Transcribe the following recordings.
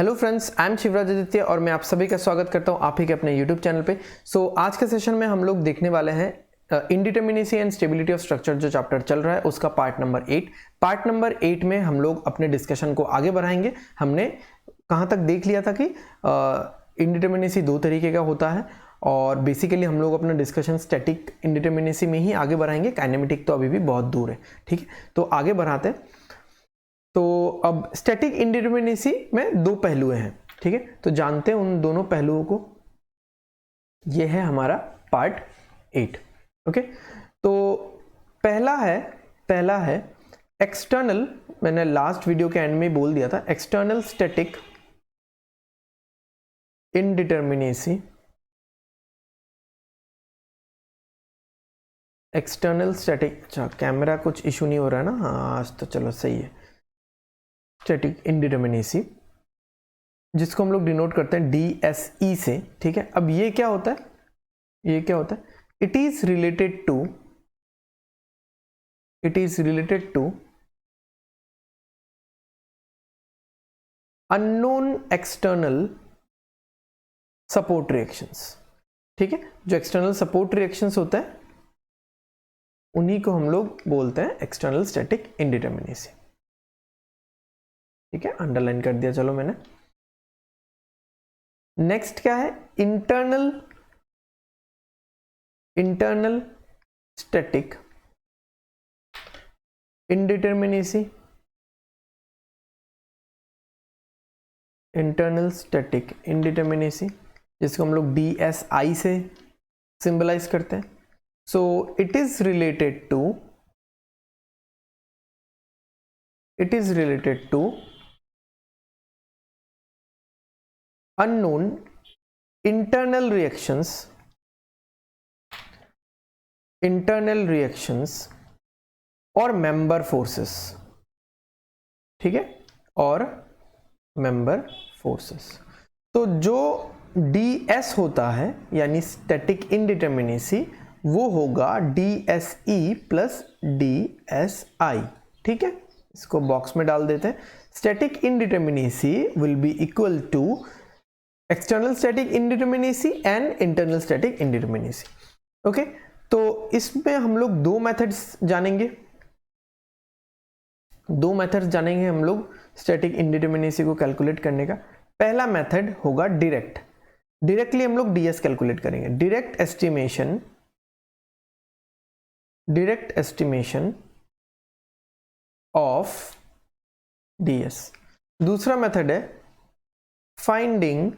Hello friends, I am Shivraj Aditya और मैं आप सभी का स्वागत करता हूं आप ही के अपने यूट्यूब चैनल पे। आज के सेशन में हम लोग देखने वाले हैं indeterminacy and stability of structure जो चैप्टर चल रहा है उसका पार्ट नंबर 8। पार्ट नंबर 8 में हम लोग अपने डिस्कशन को आगे बढ़ाएंगे। हमने कहाँ तक देख लिया था कि इंडिटर्मिनेसी दो तरीके का होता है और बेसिकली हम लोग अपना डिस्कशन स्टैटिक इंडिटर्मिनेसी में ही आगे बढ़ाएंगे। काइनेमेटिक तो अभी भी बहुत दूर है, ठीक है। तो आगे बढ़ाते हैं। तो अब स्टैटिक इंडिटर्मिनेसी में दो पहलू हैं, ठीक है। तो जानते हैं उन दोनों पहलुओं को। ये है हमारा पार्ट 8, ओके। तो पहला है एक्सटर्नल, मैंने लास्ट वीडियो के एंड में बोल दिया था, external static indeterminacy. External static, अच्छा कैमरा कुछ इशू नहीं हो रहा है ना? हाँ आज तो चलो सही है। स्टैटिक इंडिटर्मिनेसी जिसको हम लोग डिनोट करते हैं DSE से, ठीक है। अब ये क्या होता है? It is related to unknown external support reactions, ठीक है। जो एक्सटर्नल सपोर्ट रिएक्शंस होता है उन्हीं को हम लोग बोलते हैं एक्सटर्नल स्टैटिक इंडिटर्मिनेसी, ठीक है। अंडरलाइन कर दिया चलो मैंने। नेक्स्ट क्या है? Internal static indeterminacy. Internal static indeterminacy जिसको हम लोग DSI से सिंबलाइज करते हैं। So it is related to unknown internal reactions और member forces, ठीक है, और member forces। तो जो DS होता है यानी स्टैटिक इंडिटर्मिनेसी वो होगा DSE प्लस DSI, ठीक है। इसको बॉक्स में डाल देते हैं। Static indeterminacy will be equal to external static indeterminacy and internal static indeterminacy, okay. तो इसमें हम लोग दो मेथड्स जानेंगे हम लोग स्टैटिक इंडिटर्मिनेसी को कैलकुलेट करने का। पहला मेथड होगा डायरेक्टली हम लोग DS कैलकुलेट करेंगे, डायरेक्ट एस्टिमेशन ऑफ DS। दूसरा मेथड है फाइंडिंग,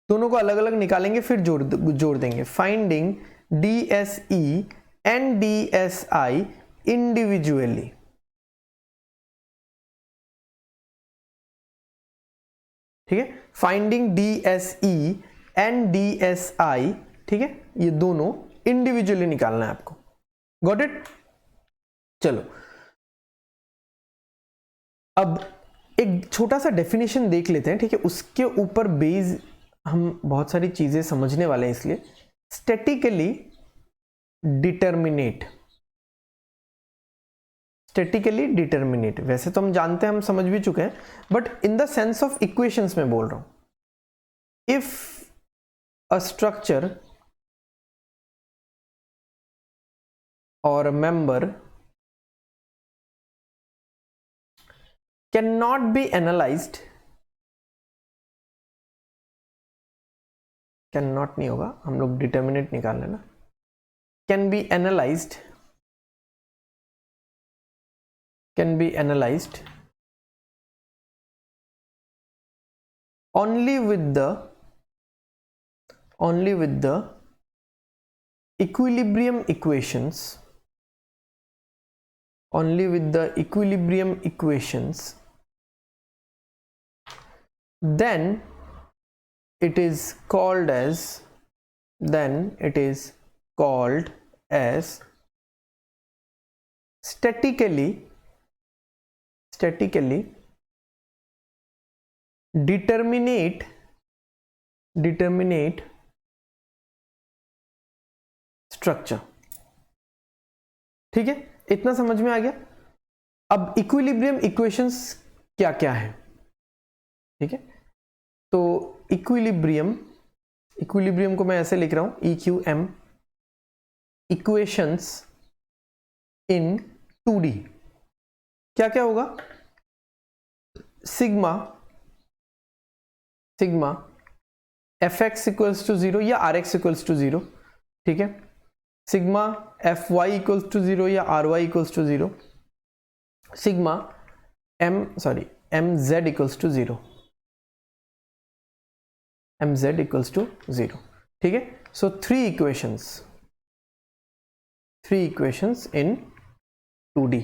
दोनों को अलग अलग निकालेंगे फिर जोड़ देंगे। Finding DSE and DSI individually, ठीक है। फाइंडिंग DSE एंड DSI, ठीक है, ये दोनों इंडिविजुअली निकालना है आपको। Got it? चलो अब एक छोटा सा डेफिनेशन देख लेते हैं, ठीक है। उसके ऊपर बेस हम बहुत सारी चीजें समझने वाले हैं, इसलिए स्टैटिकली डिटर्मिनेट वैसे तो हम जानते हैं, हम समझ भी चुके हैं, but in the sense of equations में बोल रहा हूं। इफ अ स्ट्रक्चर और member cannot be analyzed, cannot नहीं होगा, हम लोग डिटर्मिनेट निकाल लेना। can be analyzed only with the equilibrium equations, then it is called as statically determinate structure, ठीक है। इतना समझ में आ गया। अब इक्विलिब्रियम इक्वेशंस क्या क्या है, ठीक है। तो इक्विलिब्रियम को मैं ऐसे लिख रहा हूं, EQM, इक्वेशंस इन 2D। क्या क्या होगा? सिग्मा fx इक्वल्स टू 0 या rx इक्वल्स टू 0, ठीक है। सिग्मा fy इक्वल्स टू 0 या ry equals to 0। Sigma mz equals to 0, mz equals to 0, ठीक है। सो 3 इक्वेशंस इन 2D,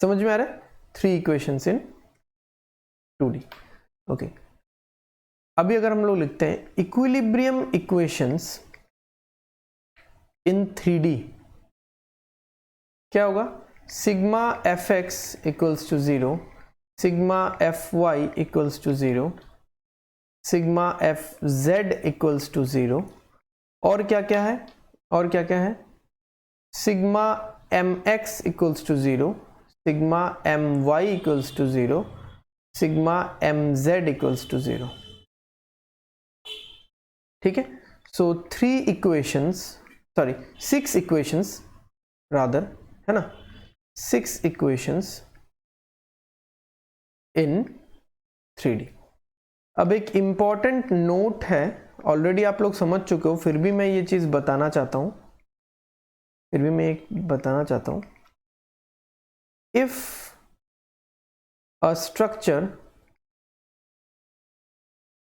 समझ में आ रहा है? 3 इक्वेशंस इन 2D, ओके। अभी अगर हम लोग लिखते हैं इक्विलिब्रियम इक्वेशंस इन 3D, क्या होगा? Sigma fx equals to 0, sigma fy equals to 0, sigma fz equals to 0, और क्या क्या है? Sigma mx equals to 0, sigma my equals to 0, sigma mz equals to 0, ठीक है। सो 6 इक्वेशंस रादर, है ना, 6 इक्वेशंस इन 3D। अब एक इंपॉर्टेंट नोट है, ऑलरेडी आप लोग समझ चुके हो, फिर भी मैं ये चीज बताना चाहता हूं, इफ अ स्ट्रक्चर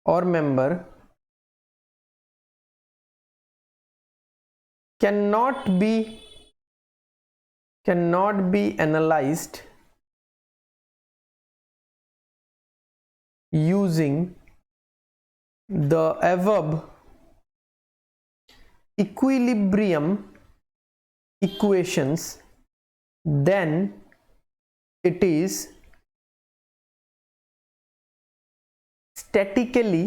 और member cannot be analyzed using the above equilibrium equations, then it is statically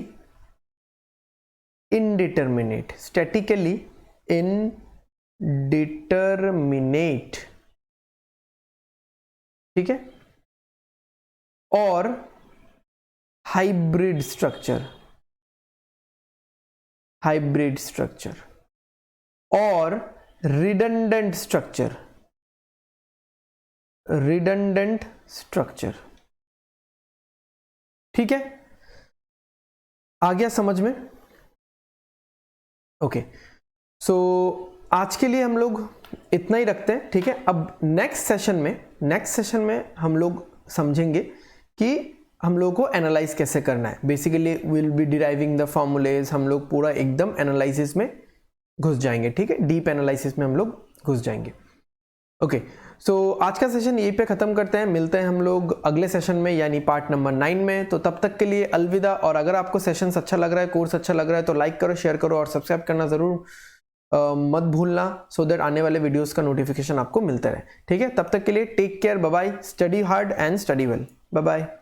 indeterminate, ठीक है, और हाइब्रिड स्ट्रक्चर और रिडंडेंट स्ट्रक्चर, ठीक है। आ गया समझ में? ओके, सो आज के लिए हम लोग इतना ही रखते हैं, ठीक है। अब नेक्स्ट सेशन में हम लोग समझेंगे कि हम लोग को एनालाइज कैसे करना है। Basically will be deriving the formulas, हम लोग पूरा एकदम एनालिसिस में घुस जाएंगे, ठीक है, डीप एनालिसिस में हम लोग घुस जाएंगे। ओके, सो आज का सेशन यहीं पे खत्म करते हैं, मिलते हैं हम लोग अगले सेशन में, यानी पार्ट नंबर 9 में। तो तब तक के लिए अलविदा। और अगर आपको सेशन अच्छा लग रहा है, कोर्स अच्छा लग रहा है, तो लाइक करो, शेयर करो और सब्सक्राइब करना जरूर मत भूलना, सो दैट आने वाले वीडियोस का नोटिफिकेशन आपको मिलता रहे, ठीक है। तब तक के लिए take care, bye bye, study hard and study well, bye bye.